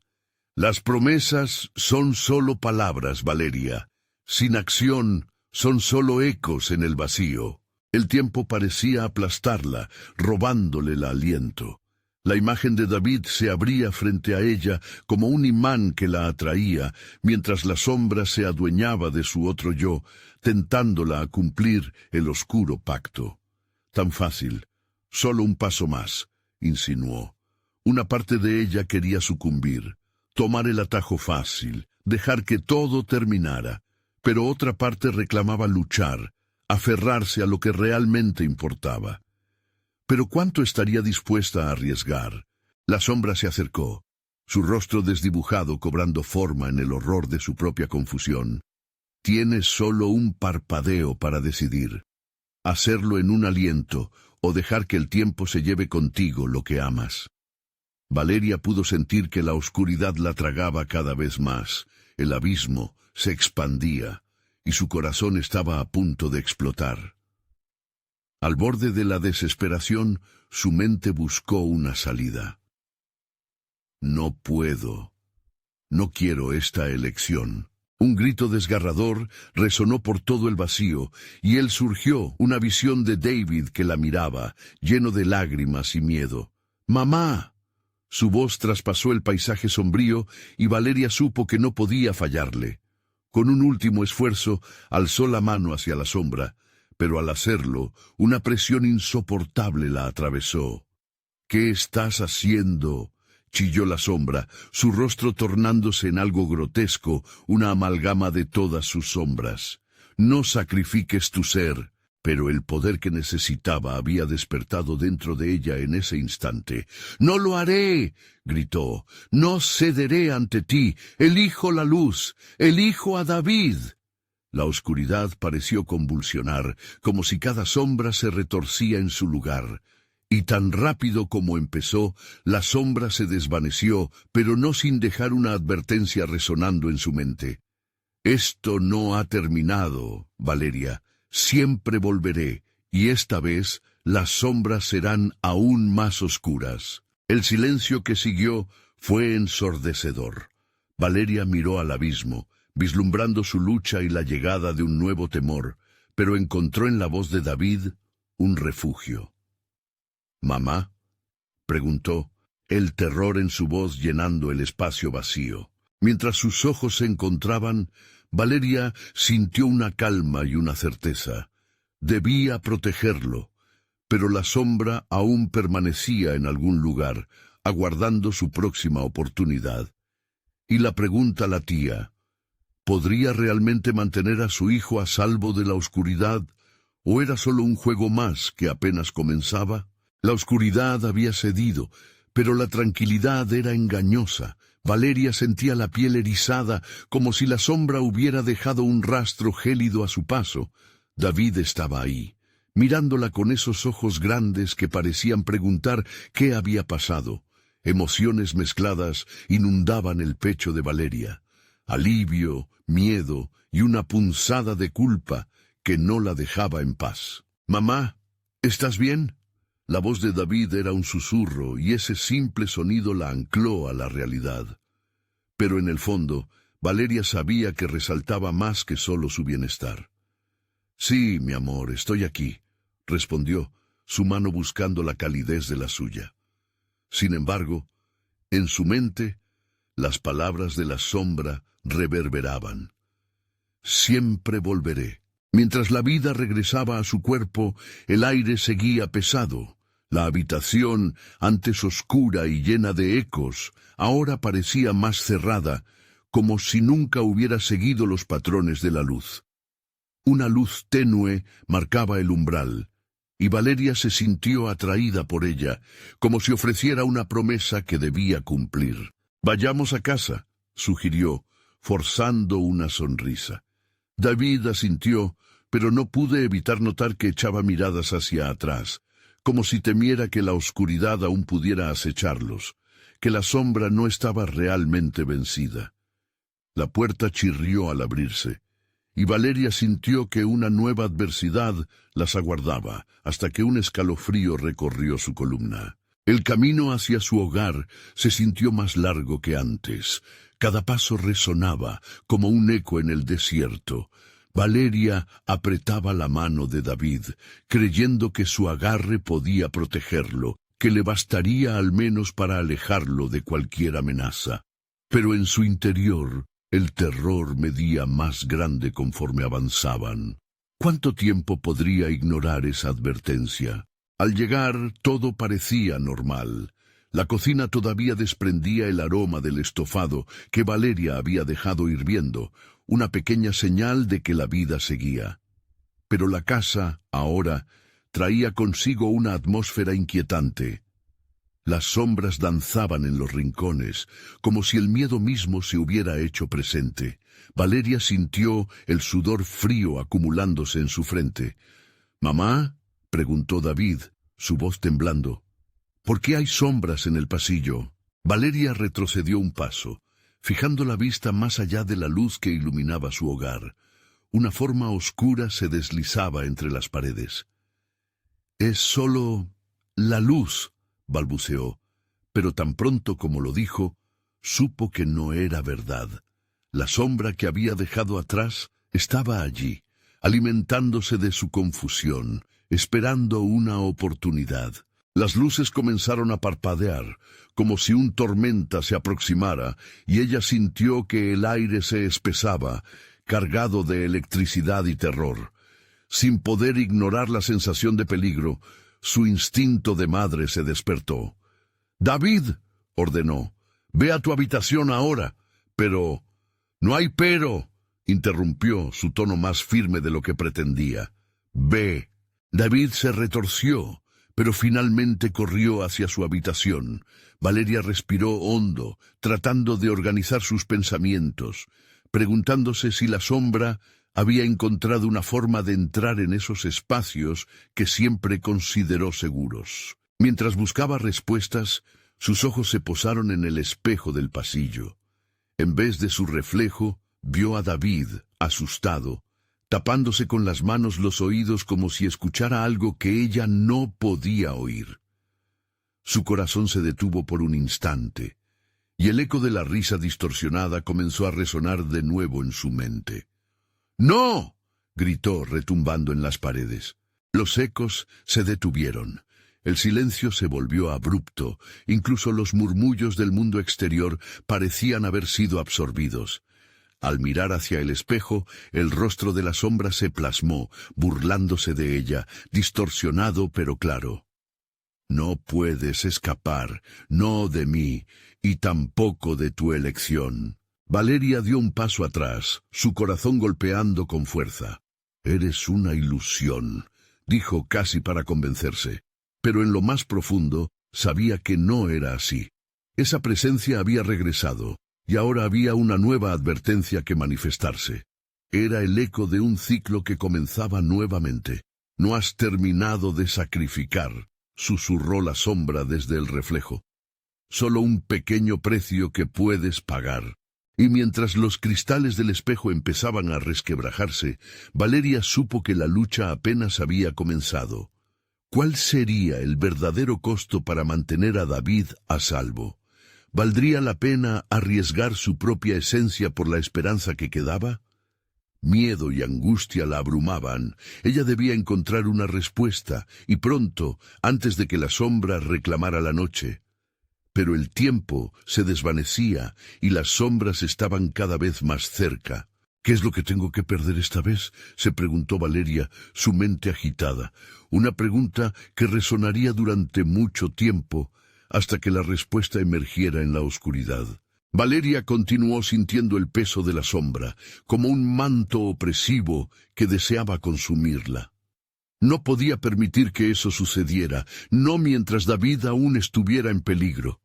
Las promesas son solo palabras, Valeria. Sin acción, son solo ecos en el vacío. El tiempo parecía aplastarla, robándole el aliento. La imagen de David se abría frente a ella como un imán que la atraía, mientras la sombra se adueñaba de su otro yo, tentándola a cumplir el oscuro pacto. Tan fácil, solo un paso más, insinuó. Una parte de ella quería sucumbir, tomar el atajo fácil, dejar que todo terminara, pero otra parte reclamaba luchar, aferrarse a lo que realmente importaba. Pero ¿cuánto estaría dispuesta a arriesgar? La sombra se acercó, su rostro desdibujado cobrando forma en el horror de su propia confusión. Tienes solo un parpadeo para decidir. Hacerlo en un aliento o dejar que el tiempo se lleve contigo lo que amas. Valeria pudo sentir que la oscuridad la tragaba cada vez más. El abismo se expandía y su corazón estaba a punto de explotar. Al borde de la desesperación, su mente buscó una salida. No puedo. No quiero esta elección. Un grito desgarrador resonó por todo el vacío, y él surgió, una visión de David que la miraba, lleno de lágrimas y miedo. ¡Mamá! Su voz traspasó el paisaje sombrío, y Valeria supo que no podía fallarle. Con un último esfuerzo, alzó la mano hacia la sombra, pero al hacerlo, una presión insoportable la atravesó. «¿Qué estás haciendo?», chilló la sombra, su rostro tornándose en algo grotesco, una amalgama de todas sus sombras. «No sacrifiques tu ser». Pero el poder que necesitaba había despertado dentro de ella en ese instante. «¡No lo haré!», gritó. «No cederé ante ti. Elijo la luz. Elijo a David». La oscuridad pareció convulsionar, como si cada sombra se retorcía en su lugar. Y tan rápido como empezó, la sombra se desvaneció, pero no sin dejar una advertencia resonando en su mente. Esto no ha terminado, Valeria. Siempre volveré, y esta vez las sombras serán aún más oscuras. El silencio que siguió fue ensordecedor. Valeria miró al abismo, vislumbrando su lucha y la llegada de un nuevo temor, pero encontró en la voz de David un refugio. «¿Mamá?», preguntó, el terror en su voz llenando el espacio vacío. Mientras sus ojos se encontraban, Valeria sintió una calma y una certeza. Debía protegerlo, pero la sombra aún permanecía en algún lugar, aguardando su próxima oportunidad. Y la pregunta latía: ¿podría realmente mantener a su hijo a salvo de la oscuridad, o era solo un juego más que apenas comenzaba? La oscuridad había cedido, pero la tranquilidad era engañosa. Valeria sentía la piel erizada, como si la sombra hubiera dejado un rastro gélido a su paso. David estaba ahí, mirándola con esos ojos grandes que parecían preguntar qué había pasado. Emociones mezcladas inundaban el pecho de Valeria. Alivio, miedo y una punzada de culpa que no la dejaba en paz. «Mamá, ¿estás bien?». La voz de David era un susurro, y ese simple sonido la ancló a la realidad. Pero en el fondo, Valeria sabía que resaltaba más que solo su bienestar. «Sí, mi amor, estoy aquí», respondió, su mano buscando la calidez de la suya. Sin embargo, en su mente, las palabras de la sombra reverberaban. «Siempre volveré». Mientras la vida regresaba a su cuerpo, el aire seguía pesado. La habitación, antes oscura y llena de ecos, ahora parecía más cerrada, como si nunca hubiera seguido los patrones de la luz. Una luz tenue marcaba el umbral, y Valeria se sintió atraída por ella, como si ofreciera una promesa que debía cumplir. «Vayamos a casa», sugirió, forzando una sonrisa. David asintió, pero no pude evitar notar que echaba miradas hacia atrás, como si temiera que la oscuridad aún pudiera acecharlos, que la sombra no estaba realmente vencida. La puerta chirrió al abrirse, y Valeria sintió que una nueva adversidad las aguardaba, hasta que un escalofrío recorrió su columna. El camino hacia su hogar se sintió más largo que antes. Cada paso resonaba como un eco en el desierto. Valeria apretaba la mano de David, creyendo que su agarre podía protegerlo, que le bastaría al menos para alejarlo de cualquier amenaza. Pero en su interior, el terror medía más grande conforme avanzaban. ¿Cuánto tiempo podría ignorar esa advertencia? Al llegar, todo parecía normal. La cocina todavía desprendía el aroma del estofado que Valeria había dejado hirviendo, una pequeña señal de que la vida seguía. Pero la casa, ahora, traía consigo una atmósfera inquietante. Las sombras danzaban en los rincones, como si el miedo mismo se hubiera hecho presente. Valeria sintió el sudor frío acumulándose en su frente. «¿Mamá?», preguntó David, su voz temblando. «¿Por qué hay sombras en el pasillo?». Valeria retrocedió un paso, fijando la vista más allá de la luz que iluminaba su hogar. Una forma oscura se deslizaba entre las paredes. «Es solo la luz», balbuceó, pero tan pronto como lo dijo, supo que no era verdad. La sombra que había dejado atrás estaba allí, alimentándose de su confusión, esperando una oportunidad. Las luces comenzaron a parpadear, como si un tormenta se aproximara, y ella sintió que el aire se espesaba, cargado de electricidad y terror. Sin poder ignorar la sensación de peligro, su instinto de madre se despertó. «David», ordenó, «ve a tu habitación ahora». «Pero...». «No hay pero», interrumpió, su tono más firme de lo que pretendía. «Ve». David se retorció, pero finalmente corrió hacia su habitación. Valeria respiró hondo, tratando de organizar sus pensamientos, preguntándose si la sombra había encontrado una forma de entrar en esos espacios que siempre consideró seguros. Mientras buscaba respuestas, sus ojos se posaron en el espejo del pasillo. En vez de su reflejo, vio a David, asustado, tapándose con las manos los oídos como si escuchara algo que ella no podía oír. Su corazón se detuvo por un instante, y el eco de la risa distorsionada comenzó a resonar de nuevo en su mente. ¡No!, gritó, retumbando en las paredes. Los ecos se detuvieron. El silencio se volvió abrupto. Incluso los murmullos del mundo exterior parecían haber sido absorbidos. Al mirar hacia el espejo, el rostro de la sombra se plasmó, burlándose de ella, distorsionado pero claro. No puedes escapar, no de mí, y tampoco de tu elección. Valeria dio un paso atrás, su corazón golpeando con fuerza. Eres una ilusión, dijo casi para convencerse. Pero en lo más profundo, sabía que no era así. Esa presencia había regresado, y ahora había una nueva advertencia que manifestarse. Era el eco de un ciclo que comenzaba nuevamente. No has terminado de sacrificar, susurró la sombra desde el reflejo. Solo un pequeño precio que puedes pagar. Y mientras los cristales del espejo empezaban a resquebrajarse, Valeria supo que la lucha apenas había comenzado. ¿Cuál sería el verdadero costo para mantener a David a salvo? ¿Valdría la pena arriesgar su propia esencia por la esperanza que quedaba? Miedo y angustia la abrumaban. Ella debía encontrar una respuesta, y pronto, antes de que la sombra reclamara la noche. Pero el tiempo se desvanecía y las sombras estaban cada vez más cerca. ¿Qué es lo que tengo que perder esta vez?, se preguntó Valeria, su mente agitada. Una pregunta que resonaría durante mucho tiempo, hasta que la respuesta emergiera en la oscuridad. Valeria continuó sintiendo el peso de la sombra, como un manto opresivo que deseaba consumirla. No podía permitir que eso sucediera, no mientras David aún estuviera en peligro.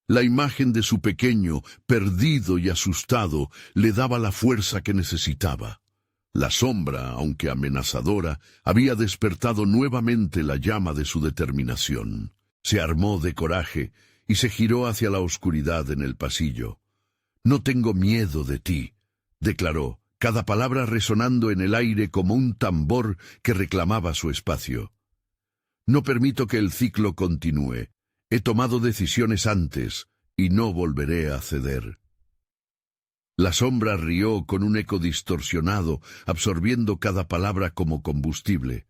La imagen de su pequeño, perdido y asustado, le daba la fuerza que necesitaba. La sombra, aunque amenazadora, había despertado nuevamente la llama de su determinación. Se armó de coraje y se giró hacia la oscuridad en el pasillo. «No tengo miedo de ti», declaró, cada palabra resonando en el aire como un tambor que reclamaba su espacio. «No permito que el ciclo continúe. He tomado decisiones antes y no volveré a ceder». La sombra rió con un eco distorsionado, absorbiendo cada palabra como combustible.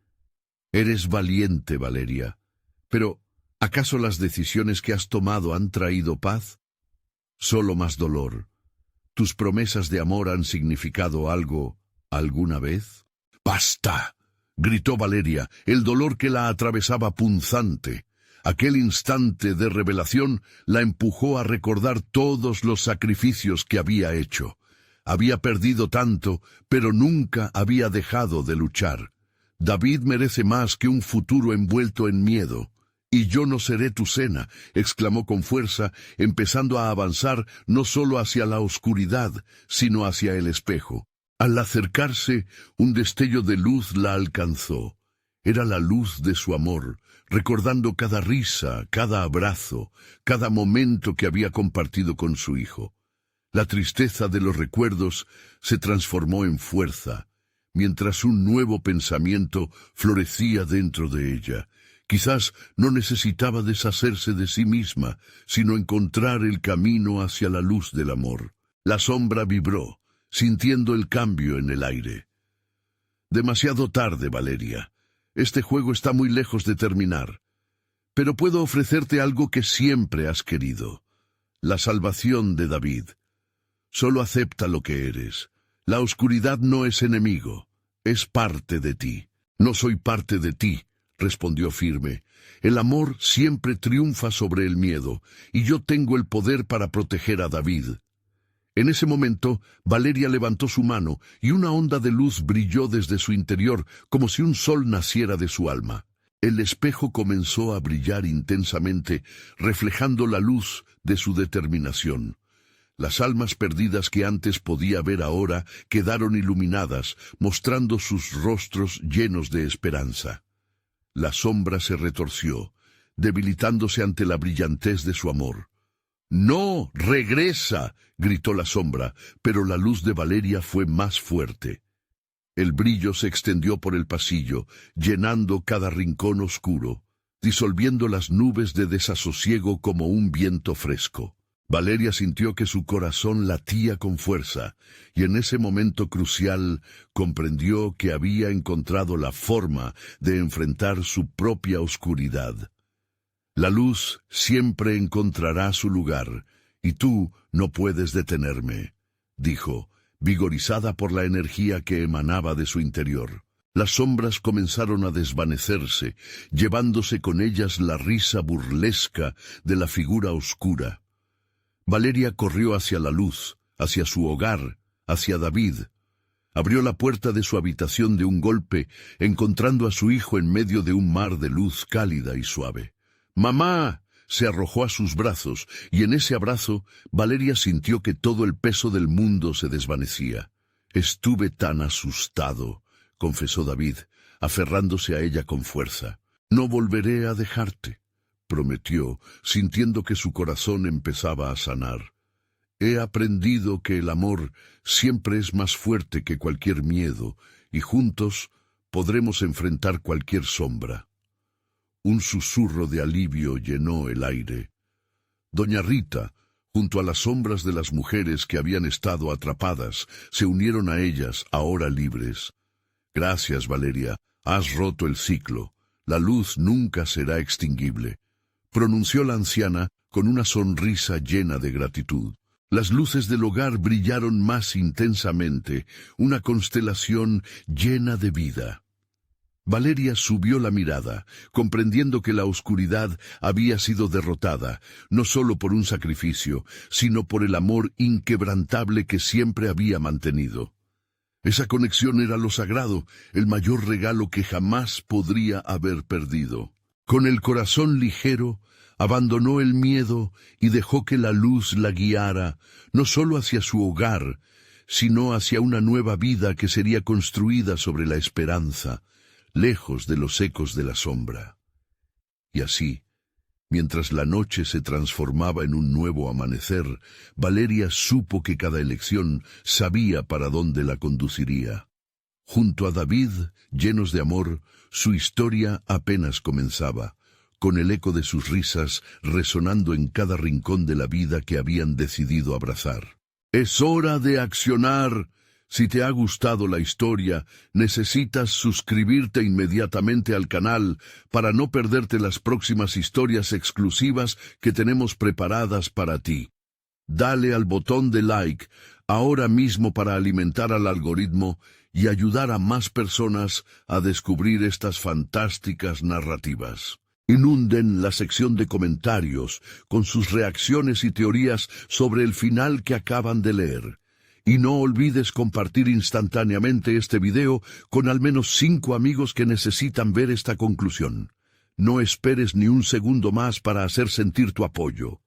«Eres valiente, Valeria. Pero, ¿acaso las decisiones que has tomado han traído paz? Solo más dolor. ¿Tus promesas de amor han significado algo alguna vez?» «¡Basta!», gritó Valeria, el dolor que la atravesaba punzante. Aquel instante de revelación la empujó a recordar todos los sacrificios que había hecho. Había perdido tanto, pero nunca había dejado de luchar. David merece más que un futuro envuelto en miedo. «Y yo no seré tu cena», exclamó con fuerza, empezando a avanzar no solo hacia la oscuridad, sino hacia el espejo. Al acercarse, un destello de luz la alcanzó. Era la luz de su amor, recordando cada risa, cada abrazo, cada momento que había compartido con su hijo. La tristeza de los recuerdos se transformó en fuerza, mientras un nuevo pensamiento florecía dentro de ella. Quizás no necesitaba deshacerse de sí misma, sino encontrar el camino hacia la luz del amor. La sombra vibró, sintiendo el cambio en el aire. «Demasiado tarde, Valeria. Este juego está muy lejos de terminar. Pero puedo ofrecerte algo que siempre has querido. La salvación de David. Solo acepta lo que eres. La oscuridad no es enemigo, es parte de ti». «No soy parte de ti», respondió firme. «El amor siempre triunfa sobre el miedo, y yo tengo el poder para proteger a David». En ese momento, Valeria levantó su mano, y una onda de luz brilló desde su interior, como si un sol naciera de su alma. El espejo comenzó a brillar intensamente, reflejando la luz de su determinación. Las almas perdidas que antes podía ver ahora quedaron iluminadas, mostrando sus rostros llenos de esperanza. La sombra se retorció, debilitándose ante la brillantez de su amor. «¡No! ¡Regresa!», gritó la sombra, pero la luz de Valeria fue más fuerte. El brillo se extendió por el pasillo, llenando cada rincón oscuro, disolviendo las nubes de desasosiego como un viento fresco. Valeria sintió que su corazón latía con fuerza, y en ese momento crucial comprendió que había encontrado la forma de enfrentar su propia oscuridad. La luz siempre encontrará su lugar, y tú no puedes detenerme, dijo, vigorizada por la energía que emanaba de su interior. Las sombras comenzaron a desvanecerse, llevándose con ellas la risa burlesca de la figura oscura. Valeria corrió hacia la luz, hacia su hogar, hacia David. Abrió la puerta de su habitación de un golpe, encontrando a su hijo en medio de un mar de luz cálida y suave. ¡Mamá!, se arrojó a sus brazos, y en ese abrazo Valeria sintió que todo el peso del mundo se desvanecía. «Estuve tan asustado», confesó David, aferrándose a ella con fuerza. «No volveré a dejarte», prometió, sintiendo que su corazón empezaba a sanar. «He aprendido que el amor siempre es más fuerte que cualquier miedo, y juntos podremos enfrentar cualquier sombra». Un susurro de alivio llenó el aire. Doña Rita, junto a las sombras de las mujeres que habían estado atrapadas, se unieron a ellas, ahora libres. «Gracias, Valeria, has roto el ciclo. La luz nunca será extinguible», pronunció la anciana con una sonrisa llena de gratitud. Las luces del hogar brillaron más intensamente, una constelación llena de vida. Valeria subió la mirada, comprendiendo que la oscuridad había sido derrotada, no solo por un sacrificio, sino por el amor inquebrantable que siempre había mantenido. Esa conexión era lo sagrado, el mayor regalo que jamás podría haber perdido. Con el corazón ligero, abandonó el miedo y dejó que la luz la guiara, no solo hacia su hogar, sino hacia una nueva vida que sería construida sobre la esperanza, lejos de los ecos de la sombra. Y así, mientras la noche se transformaba en un nuevo amanecer, Valeria supo que cada elección sabía para dónde la conduciría. Junto a David, llenos de amor, su historia apenas comenzaba, con el eco de sus risas resonando en cada rincón de la vida que habían decidido abrazar. «Es hora de accionar». Si te ha gustado la historia, necesitas suscribirte inmediatamente al canal para no perderte las próximas historias exclusivas que tenemos preparadas para ti. Dale al botón de like ahora mismo para alimentar al algoritmo y ayudar a más personas a descubrir estas fantásticas narrativas. Inunden la sección de comentarios con sus reacciones y teorías sobre el final que acaban de leer. Y no olvides compartir instantáneamente este video con al menos 5 amigos que necesitan ver esta conclusión. No esperes ni un segundo más para hacer sentir tu apoyo.